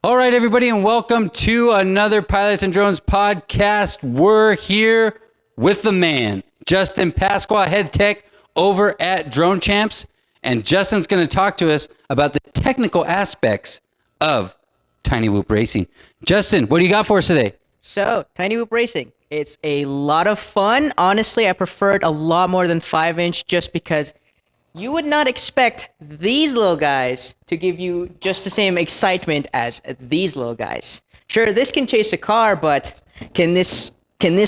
All right, everybody, and welcome to another Pilots and Drones podcast. We're here with the man, Justin Pascua, head tech over at Drone Champs. And Justin's going to talk to us about the technical aspects of Tiny Whoop Racing. Justin, what do you got for us today? So, Tiny Whoop Racing, it's a lot of fun. Honestly, I prefer it a lot more than 5-inch just because you would not expect these little guys to give you just the same excitement as these little guys. Sure, this can chase a car, but can this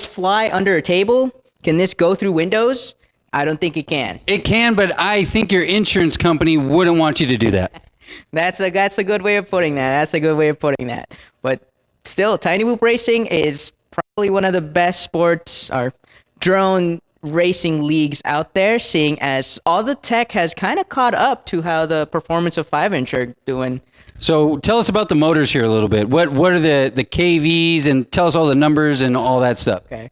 fly under a table? Can this go through windows? I don't think it can. It can, but I think your insurance company wouldn't want you to do that. That's a good way of putting that. But still, Tiny Whoop Racing is probably one of the best sports or drone racing leagues out there, seeing as all the tech has kind of caught up to how the performance of 5-inch are doing. So tell us about the motors here a little bit. What are the KVs, and tell us all the numbers and all that stuff. Okay.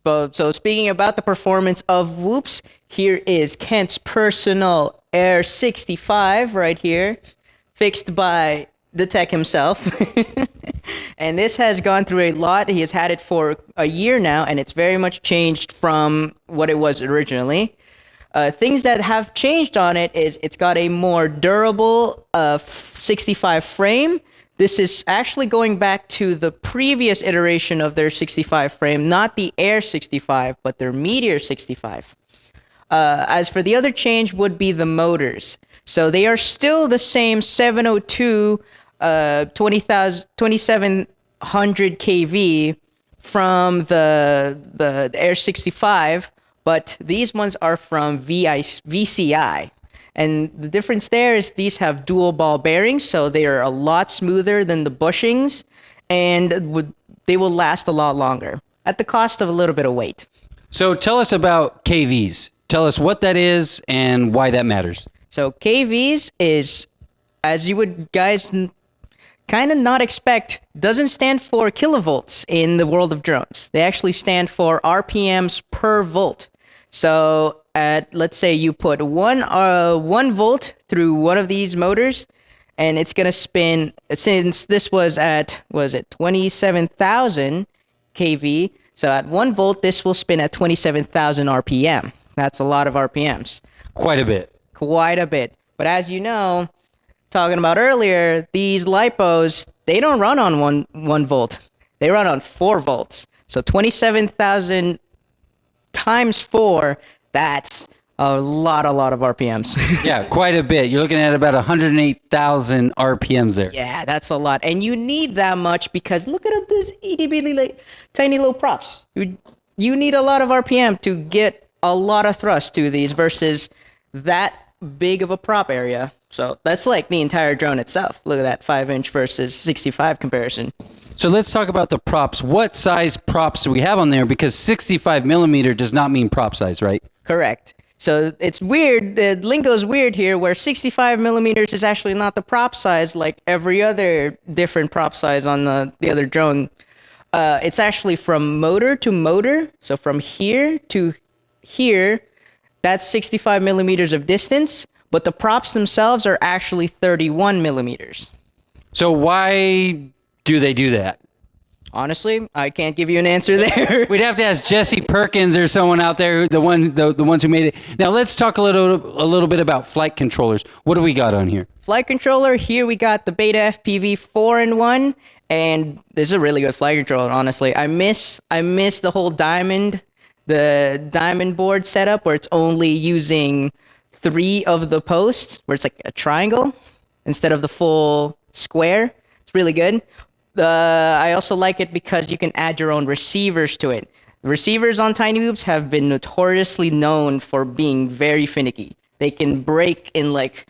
So speaking about the performance of whoops, here is Kent's personal Air 65 right here, fixed by the tech himself. And this has gone through a lot. He has had it for a year now, and it's very much changed from what it was originally. Things that have changed on it is it's got a more durable 65 frame. This is actually going back to the previous iteration of their 65 frame, not the Air 65, but their Meteor 65. As for the other change would be the motors. So they are still the same 702 2700 kV from the Air 65, but these ones are from VCI. And the difference there is these have dual ball bearings, so they are a lot smoother than the bushings, and they will last a lot longer at the cost of a little bit of weight. So tell us about KVs. Tell us what that is and why that matters. So KVs is, as you would guys kind of not expect, doesn't stand for kilovolts in the world of drones. They actually stand for RPMs per volt. So let's say you put one volt through one of these motors, and it's going to spin, since this was at, 27,000 kV, so at 1 volt, this will spin at 27,000 RPM. That's a lot of RPMs. Quite a bit. But as you know, talking about earlier, these lipos, they don't run on one volt. They run on 4 volts. So 27,000 times 4, that's a lot of RPMs. Yeah, quite a bit. You're looking at about 108,000 RPMs there. Yeah, that's a lot. And you need that much because look at this itty bitty tiny little props. You need a lot of RPM to get a lot of thrust to these versus that big of a prop area. So that's like the entire drone itself. Look at that 5-inch versus 65 comparison. So let's talk about the props. What size props do we have on there? Because 65 millimeter does not mean prop size, right? Correct. So it's weird. The lingo is weird here where 65 millimeters is actually not the prop size like every other different prop size on the other drone. It's actually from motor to motor. So from here to here, that's 65 millimeters of distance, but the props themselves are actually 31 millimeters. So why do they do that? Honestly, I can't give you an answer there. We'd have to ask Jesse Perkins or someone out there, the ones who made it. Now let's talk a little bit about flight controllers. What do we got on here? Flight controller, here we got the Beta FPV 4-in-1, and this is a really good flight controller, honestly. I miss the whole diamond board setup where it's only using 3 of the posts, where it's like a triangle instead of the full square. It's really good. I also like it because you can add your own receivers to it. The receivers on Tiny Whoops have been notoriously known for being very finicky. They can break in like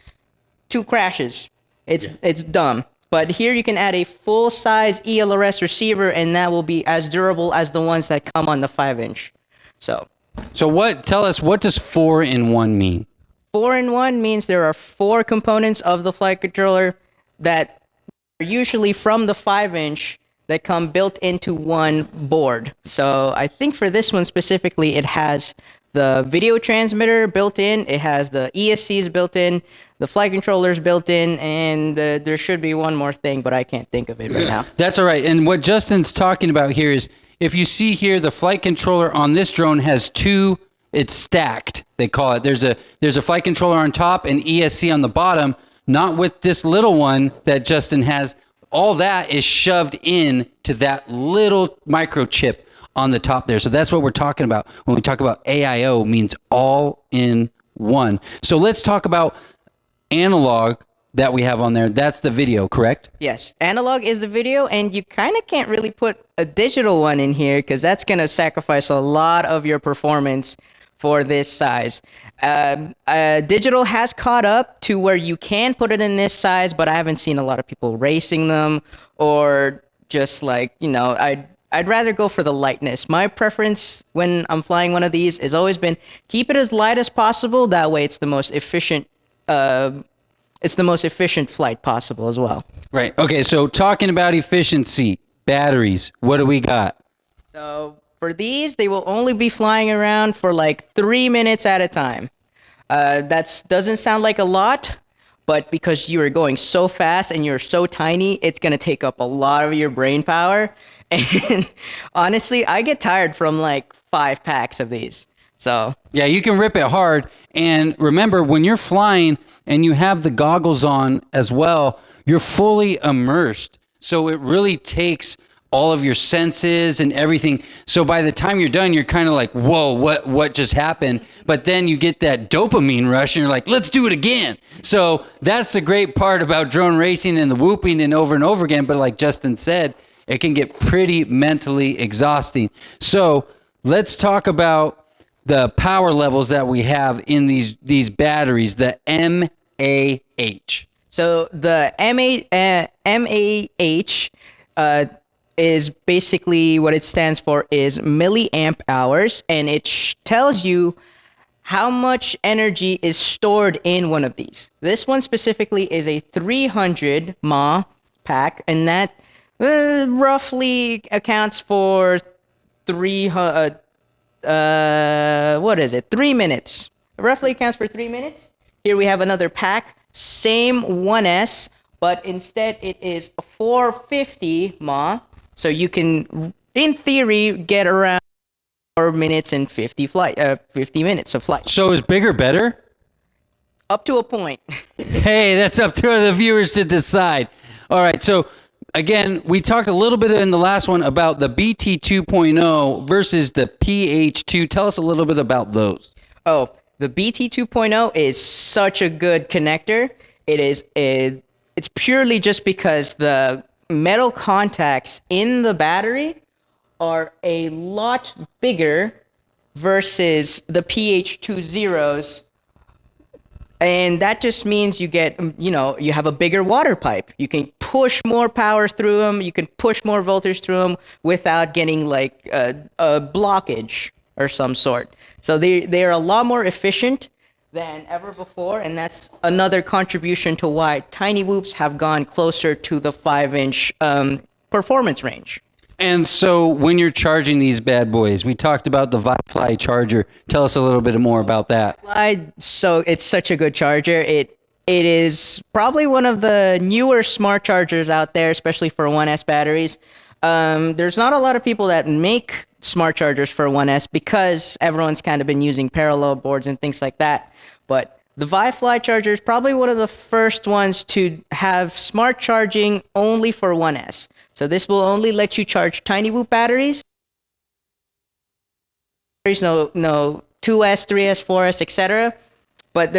2 crashes. It's dumb. But here you can add a full-size ELRS receiver, and that will be as durable as the ones that come on the 5-inch. So tell us, what does 4-in-1 mean? 4-in-1 means there are 4 components of the flight controller that are usually from the 5-inch that come built into one board. So I think for this one specifically, it has the video transmitter built in, it has the ESCs built in, the flight controller is built in, and there should be one more thing, but I can't think of it right now. That's all right. And what Justin's talking about here is, if you see here, the flight controller on this drone has two. It's stacked, they call it. There's a flight controller on top and ESC on the bottom. Not with this little one that Justin has. All that is shoved in to that little microchip on the top there. So that's what we're talking about when we talk about AIO, means all in one. So let's talk about analog that we have on there. That's the video, correct? Yes, analog is the video, and you kind of can't really put a digital one in here because that's going to sacrifice a lot of your performance for this size. Digital has caught up to where you can put it in this size, but I haven't seen a lot of people racing them, or just like, I'd rather go for the lightness. My preference when I'm flying one of these has always been keep it as light as possible. That way it's the most efficient flight possible as well. Right. Okay, so talking about efficiency, batteries, what do we got? So for these, they will only be flying around for like 3 minutes at a time. That doesn't sound like a lot, but because you are going so fast and you're so tiny, it's going to take up a lot of your brain power. And honestly, I get tired from like 5 packs of these. So yeah, you can rip it hard. And remember, when you're flying and you have the goggles on as well, you're fully immersed. So it really takes all of your senses and everything. So by the time you're done, you're kind of like, whoa, what just happened? But then you get that dopamine rush and you're like, let's do it again. So that's the great part about drone racing and the whooping and over again. But like Justin said, it can get pretty mentally exhausting. So let's talk about the power levels that we have in these batteries, the MAH. So the MAH is basically what it stands for is milliamp hours, and it tells you how much energy is stored in one of these. This one specifically is a 300 mAh pack, and that roughly accounts for 3 minutes. Roughly accounts for 3 minutes. Here we have another pack, same 1S, but instead it is 450 mAh. So you can, in theory, get around 4 minutes and 50 minutes of flight. So is bigger better? Up to a point. Hey, that's up to the viewers to decide. All right, so again, we talked a little bit in the last one about the BT 2.0 versus the PH2. Tell us a little bit about those. Oh, the BT 2.0 is such a good connector. It's purely just because the metal contacts in the battery are a lot bigger versus the PH2 zeros. And that just means you get, you have a bigger water pipe. You can push more power through them. You can push more voltage through them without getting like a blockage or some sort. So they're a lot more efficient than ever before. And that's another contribution to why tiny whoops have gone closer to the 5-inch performance range. And so when you're charging these bad boys, we talked about the Wi-Fi charger. Tell us a little bit more about that. So it's such a good charger. It is probably one of the newer smart chargers out there, especially for 1S batteries. There's not a lot of people that make smart chargers for 1S because everyone's kind of been using parallel boards and things like that. But the Wi-Fi charger is probably one of the first ones to have smart charging only for 1S. So this will only let you charge tiny whoop batteries. There's no 2S, 3S, 4S, etc. But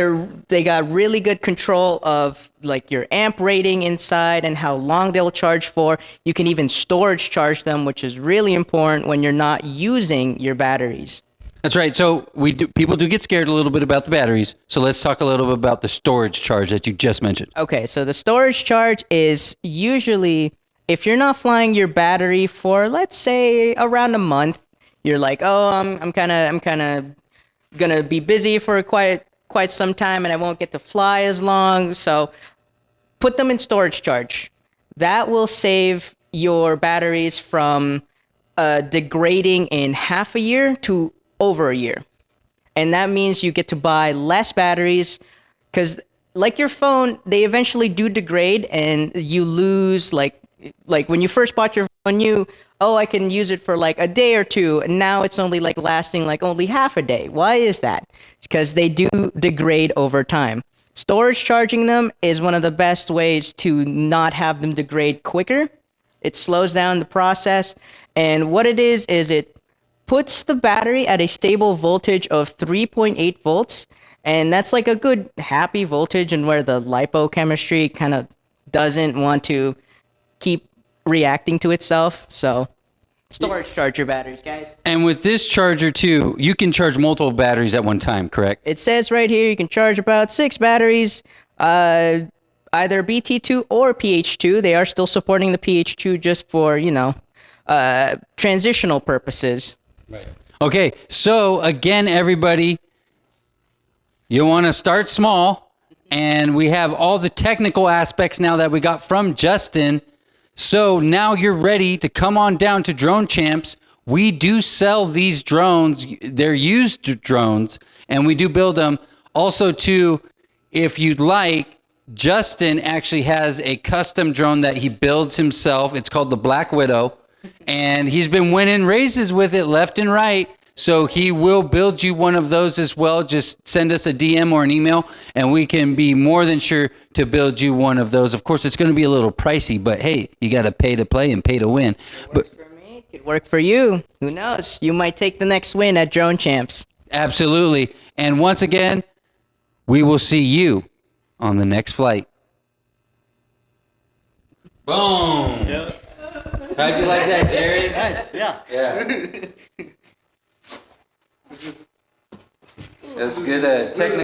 they got really good control of like your amp rating inside and how long they'll charge for. You can even storage charge them, which is really important when you're not using your batteries. That's right. So people do get scared a little bit about the batteries. So let's talk a little bit about the storage charge that you just mentioned. Okay, so the storage charge is usually, if you're not flying your battery for, let's say, around a month, you're like, oh, I'm kind of gonna be busy for quite some time, and I won't get to fly as long. So put them in storage charge. That will save your batteries from degrading in half a year to over a year. And that means you get to buy less batteries, because like your phone, they eventually do degrade, and you lose like when you first bought your phone, I can use it for like a day or two, and now it's only like lasting like only half a day. Why is that? It's because they do degrade over time. Storage charging them is one of the best ways to not have them degrade quicker. It slows down the process, and what it is it puts the battery at a stable voltage of 3.8 volts, and that's like a good happy voltage, and where the lipochemistry kind of doesn't want to keep reacting to itself. So storage charger batteries, guys. And with this charger too, you can charge multiple batteries at one time, correct? It says right here you can charge about 6 batteries, either BT2 or PH2. They are still supporting the PH2 just for, transitional purposes. Right. Okay, so again, everybody, you want to start small, and we have all the technical aspects now that we got from Justin. So now you're ready to come on down to Drone Champs. We do sell these drones. They're used drones, and we do build them. Also, too, if you'd like, Justin actually has a custom drone that he builds himself. It's called the Black Widow, and he's been winning races with it left and right. So he will build you one of those as well. Just send us a DM or an email, and we can be more than sure to build you one of those. Of course, it's going to be a little pricey, but hey, you got to pay to play and pay to win. Works for me. Could work for you. Who knows? You might take the next win at Drone Champs. Absolutely. And once again, we will see you on the next flight. Boom. Yeah. How'd you like that, Jared? Nice. Yeah. Yeah. That's good technical.